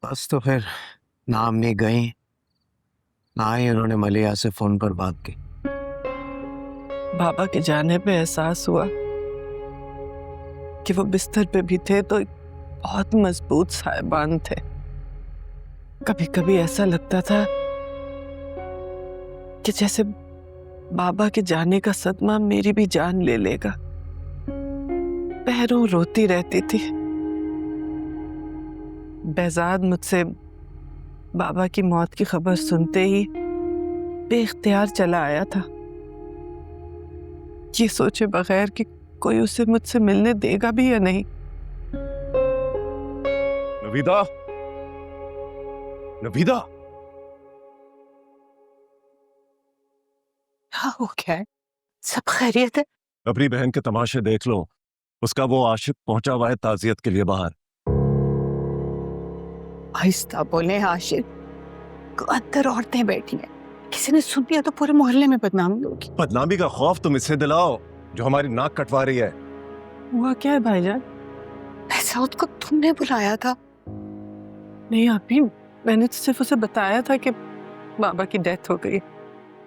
बस तो फिर ना अम्मी गई ना ही उन्होंने मलिया से फोन पर बात की। बाबा के जाने पे एहसास हुआ कि वो बिस्तर पे भी थे तो एक बहुत मजबूत साहिबान थे। कभी कभी ऐसा लगता था कि जैसे बाबा के जाने का सदमा मेरी भी जान ले लेगा। पैरों रोती रहती थी। बेजाद मुझसे बाबा की मौत की खबर सुनते ही बेख्तियार चला आया था, ये सोचे बगैर कि कोई उसे मुझसे मिलने देगा भी या नहीं। नवीदा, नवीदा, क्या हो गया है? सब खैरियत है? अपनी बहन के तमाशे देख लो। उसका वो आशिक पहुंचा हुआ है ताजियत के लिए बाहर। आहिस्ता बोले आशिक, अंदर औरतें बैठी हैं, किसी ने सुन लिया तो पूरे मोहल्ले में बदनामी होगी। बदनामी का खौफ तुम इससे दिलाओ जो हमारी नाक कटवा रही है। हुआ क्या है भाईजान? साउथ को तुमने बुलाया था? नहीं आपी, मैंने तो सिर्फ उसे बताया था कि बाबा की डेथ हो गई।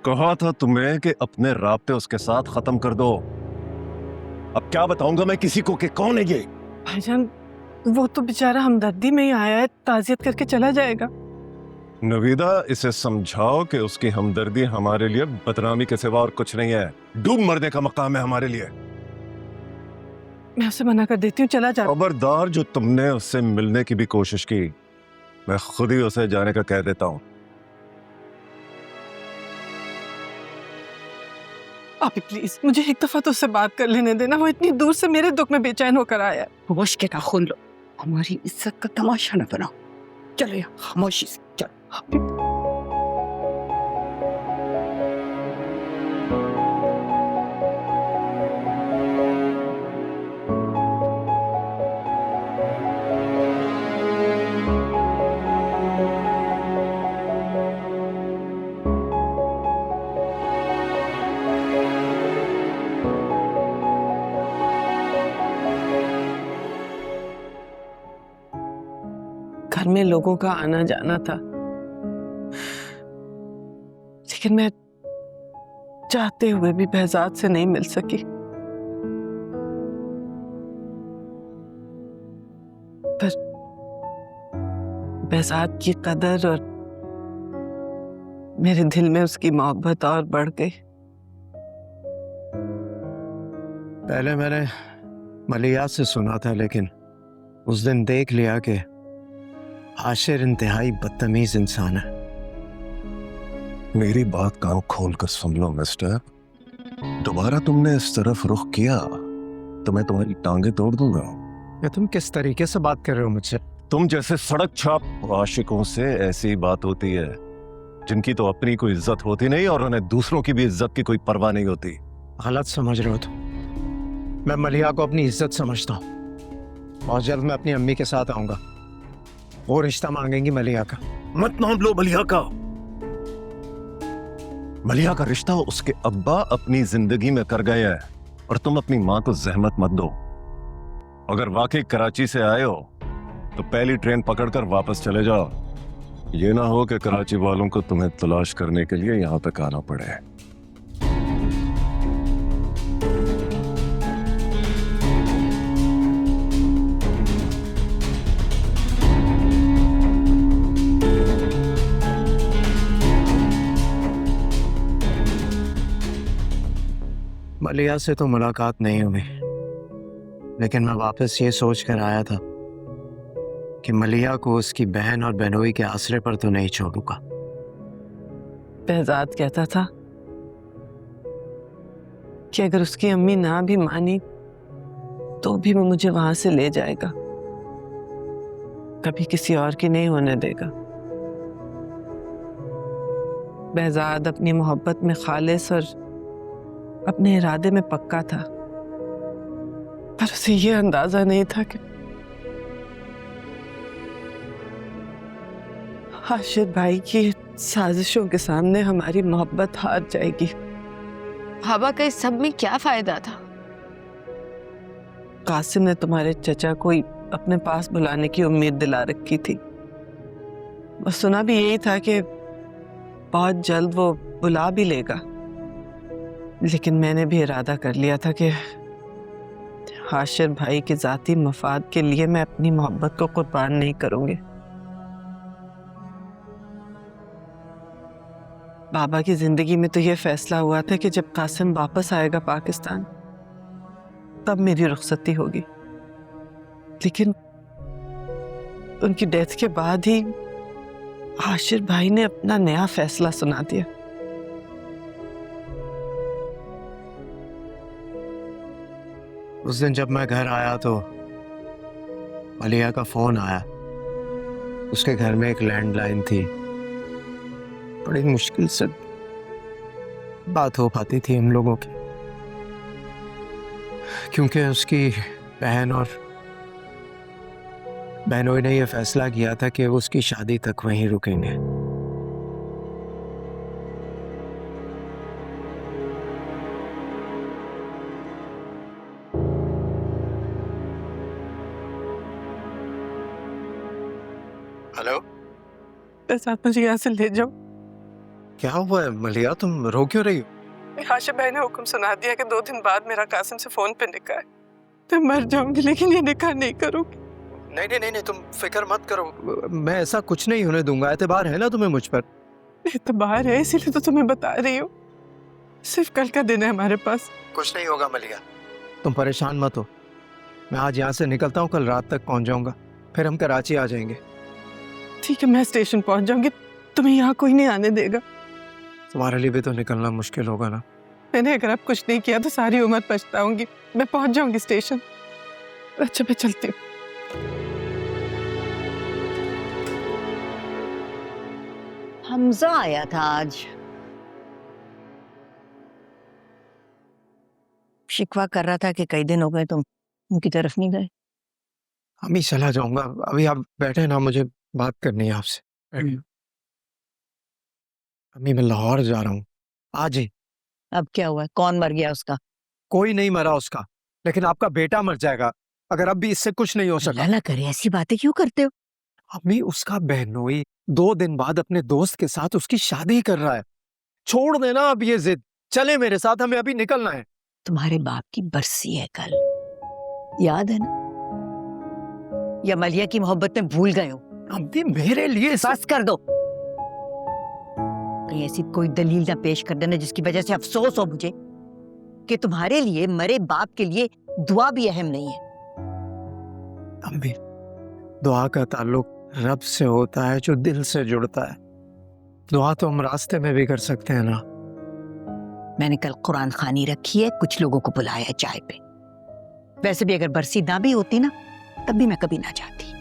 कहा था तुम्हें कि अपने राब्ते उसके साथ खत्म कर दो। अब क्या बताऊंगा मैं किसी को कि कौन है ये? भाईजान वो तो बेचारा हमदर्दी में ही आया है, ताजियत करके चला जाएगा। नवीदा, इसे समझाओ कि उसकी हमदर्दी हमारे लिए बदनामी के सिवा और कुछ नहीं है। डूब मरने का मकाम है हमारे लिए। मैं उसे मना कर देती हूँ, चला जा। खबरदार, जो तुमने उससे मिलने की भी कोशिश की, मैं खुद ही उसे जाने का कह देता हूँ। आप प्लीज मुझे एक दफा तो उससे बात कर लेने देना। वो इतनी दूर से मेरे दुख में बेचैन होकर आया है। होश के नाखून लो, हमारी इज्जत का तमाशा न बनाओ। चलो यहाँ खामोशी से चलो। घर में लोगों का आना जाना था, लेकिन मैं चाहते हुए भी behzad से नहीं मिल सकी। पर behzad की कदर और मेरे दिल में उसकी मोहब्बत और बढ़ गई। पहले मैंने मलिया से सुना था, लेकिन उस दिन देख लिया कि आशिर इंतहाई बदतमीज इंसान है। मेरी बात कान खोल कर सुन लो मिस्टर। दोबारा तुमने इस तरफ रुख किया तो मैं तुम्हारी टांगे तोड़ दूंगा। ये तुम किस तरीके से बात कर रहे हो मुझसे? तुम जैसे सड़क छाप आशिकों से ऐसी बात होती है जिनकी तो अपनी कोई इज्जत होती नहीं और उन्हें दूसरों की भी इज्जत की कोई परवाह नहीं होती। गलत समझ रहे हो तुम। मैं मलिया को अपनी इज्जत समझता हूँ। बहुत जल्द मैं अपनी अम्मी के साथ आऊंगा। वो रिश्ता मांगेंगी मलिया का। मत नाम लो मलिया का। मलिया का रिश्ता उसके अब्बा अपनी जिंदगी में कर गए हैं और तुम अपनी मां को जहमत मत दो। अगर वाकई कराची से आए हो तो पहली ट्रेन पकड़कर वापस चले जाओ। ये ना हो कि कराची वालों को तुम्हें तलाश करने के लिए यहां तक आना पड़े। मलिया से तो मुलाकात नहीं हुई, लेकिन मैं वापस ये सोच कर आया था कि मलिया को उसकी बहन और बहनोई के आसरे पर तो नहीं छोड़ूंगा। behzad कहता था कि अगर उसकी अम्मी ना भी मानी तो भी वो मुझे वहां से ले जाएगा, कभी किसी और की नहीं होने देगा। behzad अपनी मोहब्बत में खालिस और अपने इरादे में पक्का था, पर उसे ये अंदाजा नहीं था कि आशिर भाई की साजिशों के सामने हमारी मोहब्बत हार जाएगी। बाबा का इस सब में क्या फायदा था? कासिम ने तुम्हारे चचा को अपने पास बुलाने की उम्मीद दिला रखी थी, और सुना भी यही था कि बहुत जल्द वो बुला भी लेगा, लेकिन मैंने भी इरादा कर लिया था कि हाशिर भाई के जाती मफाद के लिए मैं अपनी मोहब्बत को कुर्बान नहीं करूंगी। बाबा की जिंदगी में तो ये फैसला हुआ था कि जब कासिम वापस आएगा पाकिस्तान तब मेरी रुखसती होगी, लेकिन उनकी डेथ के बाद ही हाशिर भाई ने अपना नया फैसला सुना दिया। उस दिन जब मैं घर आया तो मलिया का फोन आया। उसके घर में एक लैंडलाइन थी। बड़ी मुश्किल से बात हो पाती थी हम लोगों की, क्योंकि उसकी बहन और बहनों ने यह फैसला किया था कि वो उसकी शादी तक वहीं रुकेंगे। हेलो, बस आप मुझे यहाँ से ले जाओ। क्या हुआ है मलिया, तुम रो क्यों रही हो? हाशिर भाई ने हुक्म सुना दिया कि 2 दिन बाद मेरा कासिम से फोन पे निकाह है। मैं मर जाऊंगी लेकिन ये निकाह नहीं करूंगी। नहीं नहीं नहीं नहीं, तुम फिक्र मत करो, मैं ऐसा कुछ नहीं होने दूंगा। एतबार है ना तुम्हें मुझ पर? एतबार है, इसीलिए तो तुम्हें बता रही हूँ। सिर्फ कल का दिन है हमारे पास। कुछ नहीं होगा मलिया, तुम परेशान मत हो। मैं आज यहाँ से निकलता हूँ, कल रात तक पहुँच जाऊंगा, फिर हम कराची आ जाएंगे। ठीक है, मैं स्टेशन पहुँच जाऊंगी, तुम्हें यहाँ कोई नहीं आने देगा। तुम्हारे लिए भी तो निकलना मुश्किल होगा ना। मैंने अगर अब कुछ नहीं किया तो सारी उम्र पछताऊंगी। मैं पहुँच जाऊंगी स्टेशन। अच्छा, मैं चलती हूँ। हमजा आया था आज, शिकवा कर रहा था कि कई दिन हो गए तुम उनकी तरफ नहीं गए। अभी चला जाऊंगा, अभी आप बैठे ना, मुझे बात करनी है आपसे। अभी मैं लाहौर जा रहा हूँ आज ही। अब क्या हुआ, कौन मर गया उसका? कोई नहीं मरा उसका, लेकिन आपका बेटा मर जाएगा अगर अब भी इससे कुछ नहीं हो सका। अल्लाह ना करे, ऐसी बातें क्यों करते हो? अम्मी, उसका बहनोई 2 दिन बाद अपने दोस्त के साथ उसकी शादी कर रहा है। छोड़ देना अब ये जिद, चले मेरे साथ, हमें अभी निकलना है। तुम्हारे बाप की बरसी है कल, याद है ना? या मलिया की मोहब्बत में भूल गए हो? अम्मी, मेरे लिए बस कर दो। कहीं ऐसी कोई दलील ना पेश कर देना जिसकी वजह से अफसोस हो मुझे कि तुम्हारे लिए मरे बाप के लिए दुआ भी अहम नहीं है। अम्मी, दुआ का ताल्लुक रब से होता है जो दिल से जुड़ता है। दुआ तो हम रास्ते में भी कर सकते हैं ना। मैंने कल कुरान खानी रखी है, कुछ लोगों को बुलाया है चाय पे। वैसे भी अगर बरसी ना भी होती ना तब भी मैं कभी ना जाती।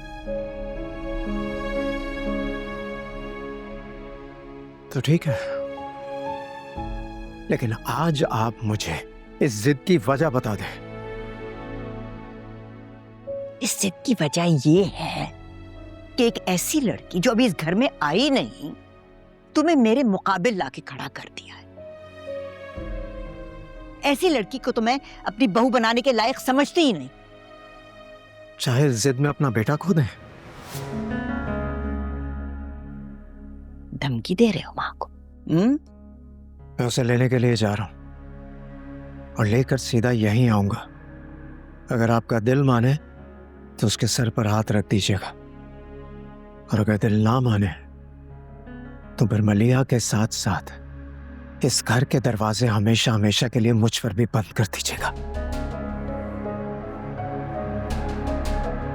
तो ठीक है, लेकिन आज आप मुझे इस जिद की वजह बता दें। इस जिद की वजह ये है कि एक ऐसी लड़की जो अभी इस घर में आई नहीं, तुम्हें मेरे मुकाबिल लाके खड़ा कर दिया है। ऐसी लड़की को तो मैं अपनी बहू बनाने के लायक समझती ही नहीं। चाहे जिद में अपना बेटा खो दें। धमकी दे रहे हो माँ को? मैं उसे लेने के लिए जा रहा हूं और लेकर सीधा यहीं आऊंगा। अगर आपका दिल माने तो उसके सर पर हाथ रख दीजिएगा, और अगर दिल ना माने तो फिर मलिया के साथ साथ इस घर के दरवाजे हमेशा हमेशा के लिए मुझ पर भी बंद कर दीजिएगा।